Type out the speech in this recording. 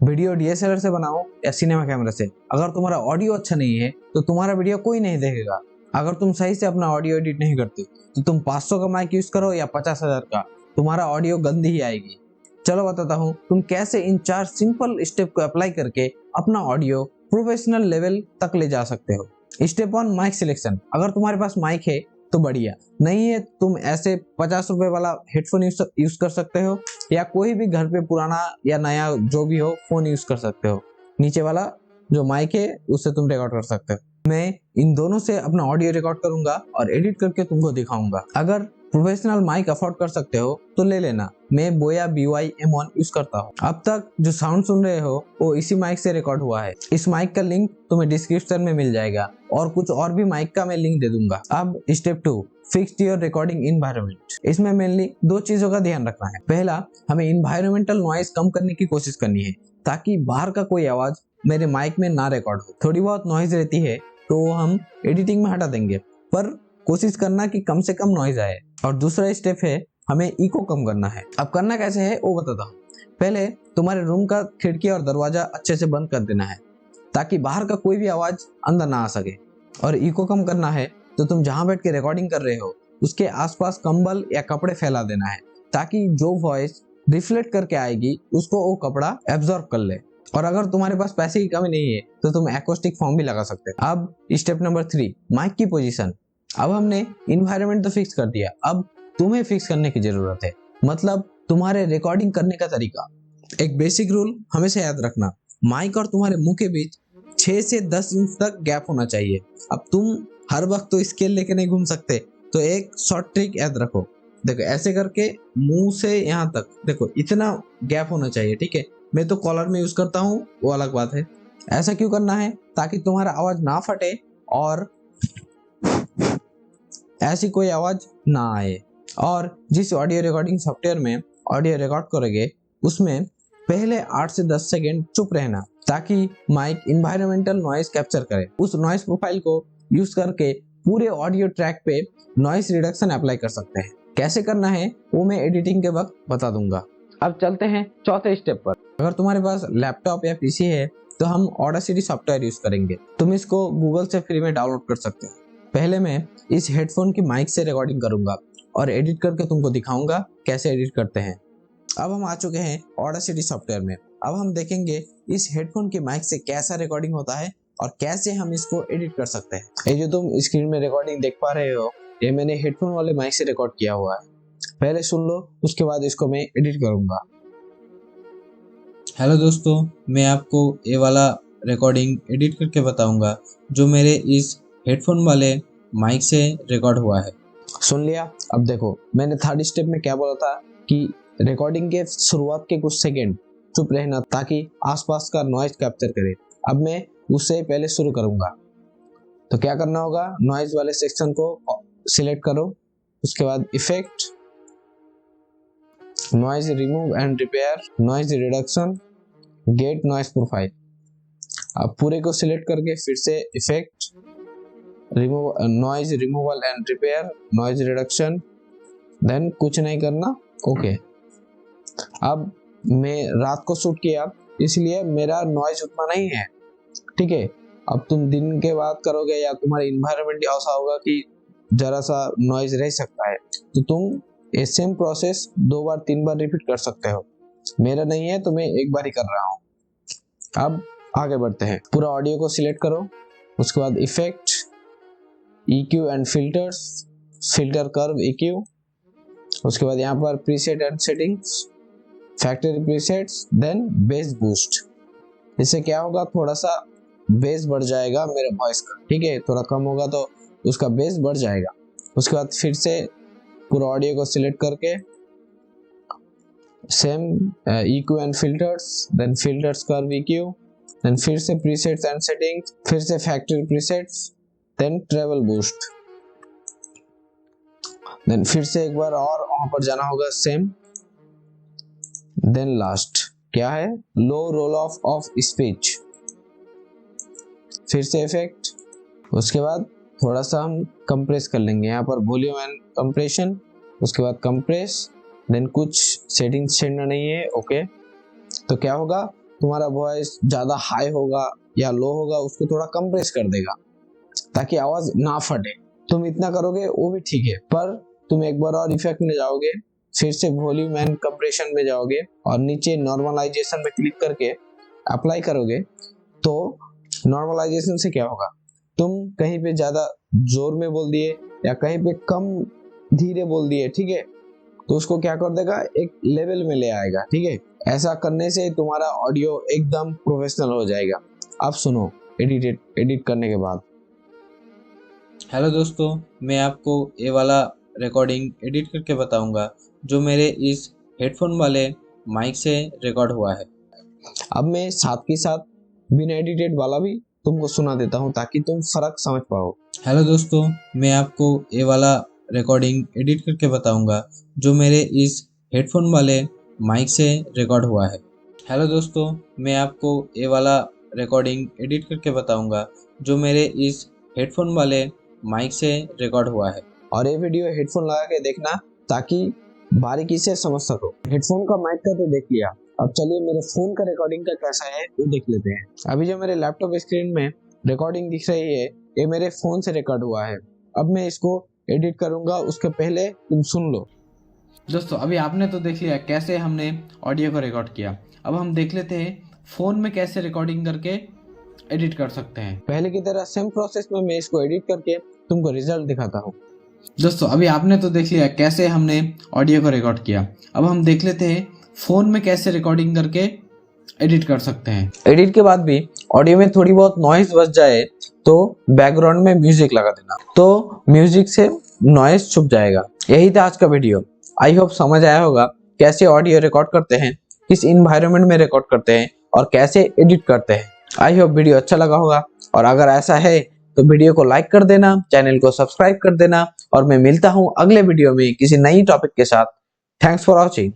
Video DSLR से बनाओ या सिनेमा कैमरा से, अगर तुम्हारा ऑडियो अच्छा नहीं है तो तुम्हारा वीडियो कोई नहीं देखेगा। अगर तुम सही से अपना ऑडियो एडिट नहीं करते तो तुम 500 का माइक यूज करो या 50,000 का, तुम्हारा ऑडियो गंदी ही आएगी। चलो बताता हूँ तुम कैसे इन 4 सिंपल स्टेप को अप्लाई करके अपना ऑडियो प्रोफेशनल लेवल तक ले जा सकते हो। Step 1, mic selection. अगर तुम्हारे पास माइक है तो बढ़िया, नहीं है तुम ऐसे 50 रुपए वाला हेडफोन यूज कर सकते हो या कोई भी घर पे पुराना या नया जो भी हो फोन यूज कर सकते हो। नीचे वाला जो माइक है उससे तुम रिकॉर्ड कर सकते हो। मैं इन दोनों से अपना ऑडियो रिकॉर्ड करूंगा और एडिट करके तुमको दिखाऊंगा। अगर प्रोफेशनल माइक अफोर्ड कर सकते हो तो ले लेना, मैं बोया BY M1 यूज करता हूँ। अब तक जो साउंड सुन रहे हो वो इसी माइक से रिकॉर्ड हुआ है। इस माइक का लिंक तुम्हें डिस्क्रिप्शन में मिल जाएगा और कुछ और भी माइक का मैं लिंक दे दूंगा। अब step 2, fix your recording environment. इसमें मेनली 2 चीजों का ध्यान रखना है। पहला, हमें इन्वायरमेंटल नॉइज कम करने की कोशिश करनी है ताकि बाहर का कोई आवाज मेरे माइक में ना रिकॉर्ड हो। थोड़ी बहुत नॉइज रहती है तो हम एडिटिंग में हटा देंगे, पर कोशिश करना कि कम से कम नॉइज आए। और दूसरा स्टेप है हमें इको कम करना है। अब करना कैसे है वो बताता हूँ। पहले तुम्हारे रूम का खिड़की और दरवाजा अच्छे से बंद कर देना है ताकि बाहर का कोई भी आवाज अंदर ना आ सके। और इको कम करना है तो तुम जहां बैठ के रिकॉर्डिंग कर रहे हो उसके आसपास कंबल या कपड़े फैला देना है ताकि जो वॉइस रिफ्लेक्ट करके आएगी उसको वो कपड़ा एब्जॉर्ब कर ले। और अगर तुम्हारे पास पैसे की कमी नहीं है तो तुम एक्रोस्टिक फॉर्म भी लगा सकते हो। अब स्टेप नंबर 3, माइक की पोजीशन। अब हमने इन्वायरमेंट तो फिक्स कर दिया, अब तुम्हें फिक्स करने की जरूरत है, मतलब तुम्हारे रिकॉर्डिंग करने का तरीका। एक बेसिक रूल हमेशा याद रखना, माइक और तुम्हारे मुंह के बीच 6 से 10 इंच तक गैप होना चाहिए। अब तुम हर वक्त तो स्केल लेके नहीं घूम सकते, तो एक शॉर्ट ट्रिक याद रखो। देखो ऐसे करके मुंह से यहाँ तक देखो इतना गैप होना चाहिए, ठीक है। मैं तो कॉलर में यूज करता हूँ, वो अलग बात है। ऐसा क्यों करना है? ताकि तुम्हारा आवाज ना फटे और ऐसी कोई आवाज ना आए। और जिस ऑडियो रिकॉर्डिंग सॉफ्टवेयर में ऑडियो रिकॉर्ड करोगे उसमें पहले 8 से 10 सेकेंड चुप रहना ताकि माइक इन्वायरमेंटल नॉइज कैप्चर करे। उस नॉइज प्रोफाइल को यूज करके पूरे ऑडियो ट्रैक पे नॉइज रिडक्शन अप्लाई कर सकते हैं। कैसे करना है वो मैं एडिटिंग के वक्त बता दूंगा। अब चलते हैं चौथे स्टेप पर। अगर तुम्हारे पास लैपटॉप या पीसी है तो हम ऑडासिटी सॉफ्टवेयर यूज करेंगे। तुम इसको गूगल से फ्री में डाउनलोड कर सकते हो। पहले मैं इस हेडफोन की माइक से रिकॉर्डिंग करूंगा और एडिट करके तुमको दिखाऊंगा कैसे एडिट करते हैं। अब हम आ चुके हैं ऑडासिटी सॉफ्टवेयर में। अब हम देखेंगे इस हेडफोन की माइक से कैसा रिकॉर्डिंग होता है और कैसे हम इसको एडिट कर सकते हैं। ये जो तुम स्क्रीन में रिकॉर्डिंग देख पा रहे हो ये मैंने हेडफोन वाले माइक से रिकॉर्ड किया हुआ है। पहले सुन लो, उसके बाद इसको मैं एडिट करूंगा। हेलो दोस्तों, मैं आपको ये वाला रिकॉर्डिंग एडिट करके बताऊंगा जो मेरे इस हेडफोन वाले माइक से रिकॉर्ड हुआ है। सुन लिया? अब देखो मैंने थर्ड स्टेप में क्या बोला था कि रिकॉर्डिंग के शुरुआत के कुछ सेकंड चुप रहना ताकि आसपास का नॉइज कैप्चर करे। अब मैं उससे पहले शुरू करूंगा। तो क्या करना होगा, नॉइज वाले सेक्शन को सिलेक्ट करो, उसके बाद effect, noise remove and repair, noise reduction, get noise profile. अब पूरे को सिलेक्ट करके फिर से effect, remove, noise removal and repair, noise reduction, then कुछ नहीं करना, ओके। अब मैं रात को शूट किया इसलिए मेरा नॉइज उतना नहीं है, ठीक है। अब तुम दिन के बाद करोगे या तुम्हारा इन्वायरमेंट ऐसा होगा कि जरा सा नॉइज रह सकता है, तो तुम ये सेम प्रोसेस 2 बार 3 बार रिपीट कर सकते हो। मेरा नहीं है तो मैं एक बार ही कर रहा हूँ। अब आगे बढ़ते हैं। पूरा ऑडियो को सिलेक्ट करो, उसके बाद effect, EQ and filters, filter curve EQ, उसके बाद यहाँ पर preset and settings, factory presets, then bass boost. इससे क्या होगा, थोड़ा सा बेस बढ़ जाएगा मेरे वॉइस का, ठीक है। थोड़ा कम होगा तो उसका बेस बढ़ जाएगा। उसके बाद फिर से पूरा ऑडियो को सिलेक्ट करके same EQ and filters, then filters curve EQ, then फिर से प्रीसेट्स एंड सेटिंग्स, फिर से factory presets, then treble boost, then फिर से एक बार और वहां पर जाना होगा सेम, देन लास्ट क्या है, लो रोल ऑफ स्पीच, फिर से इफेक्ट। उसके बाद थोड़ा सा हम कंप्रेस कर लेंगे, यहाँ पर वॉल्यूम एंड कंप्रेशन, उसके बाद कंप्रेस, देन कुछ सेटिंग्स छेड़ना नहीं है, ओके। तो क्या होगा, तुम्हारा वॉइस ज्यादा हाई होगा या लो होगा उसको थोड़ा कंप्रेस कर देगा ताकि आवाज ना फटे। तुम इतना करोगे वो भी ठीक है, पर तुम एक बार और इफेक्ट में जाओगे, फिर से वॉल्यूम एंड कंप्रेशन में जाओगे और नीचे नॉर्मलाइजेशन में क्लिक करके अप्लाई करोगे। तो नॉर्मलाइजेशन से क्या होगा, तुम कहीं पे ज्यादा जोर में बोल दिए या कहीं पे कम धीरे बोल दिए, ठीक है, तो उसको क्या कर देगा, एक लेवल में ले आएगा। ठीक है, ऐसा करने से तुम्हारा ऑडियो एकदम प्रोफेशनल हो जाएगा। अब सुनो एडिट करने के बाद। हेलो दोस्तों, मैं आपको ये वाला रिकॉर्डिंग एडिट करके बताऊंगा जो मेरे इस हेडफोन वाले माइक से रिकॉर्ड हुआ है। अब मैं साथ के साथ बिना एडिटेड वाला भी तुमको सुना देता हूँ ताकि तुम फर्क समझ पाओ। हेलो दोस्तों, मैं आपको ये वाला रिकॉर्डिंग एडिट करके बताऊंगा जो मेरे इस हेडफोन वाले माइक से रिकॉर्ड हुआ है। हेलो दोस्तों, मैं आपको ये वाला रिकॉर्डिंग एडिट करके बताऊंगा जो मेरे इस हेडफोन वाले माइक से रिकॉर्ड हुआ है। और ये वीडियो हेडफोन लगा के देखना ताकि बारीकी से समझ सको। हेडफोन का माइक का तो देख लिया, अब चलिए मेरे फोन का रिकॉर्डिंग का कैसा है वो देख लेते हैं। अभी जो मेरे लैपटॉप स्क्रीन में रिकॉर्डिंग दिख रही है ये मेरे फोन से रिकॉर्ड हुआ है। अब मैं इसको एडिट करूंगा, उसके पहले तुम सुन लो। दोस्तों अभी आपने तो देख लिया कैसे हमने ऑडियो को रिकॉर्ड किया। अब हम देख लेते हैं फ़ोन में कैसे रिकॉर्डिंग करके एडिट कर सकते हैं। पहले की तरह सेम प्रोसेस में मैं इसको एडिट करके तुमको रिजल्ट दिखाता हूँ। दोस्तों अभी आपने तो देख लिया कैसे हमने ऑडियो को रिकॉर्ड किया। अब हम देख लेते हैं फ़ोन में कैसे रिकॉर्डिंग करके एडिट कर सकते हैं। एडिट के बाद भी ऑडियो में थोड़ी बहुत नॉइज बच जाए तो बैकग्राउंड में म्यूजिक लगा देना, तो म्यूजिक से नॉइज छुप जाएगा। यही था आज का वीडियो। आई होप समझ आया होगा कैसे ऑडियो रिकॉर्ड करते हैं, किस इन्वायरमेंट में रिकॉर्ड करते हैं और कैसे एडिट करते हैं। आई होप वीडियो अच्छा लगा होगा, और अगर ऐसा है तो वीडियो को लाइक कर देना, चैनल को सब्सक्राइब कर देना, और मैं मिलता हूँ अगले वीडियो में किसी नई टॉपिक के साथ। Thanks for watching.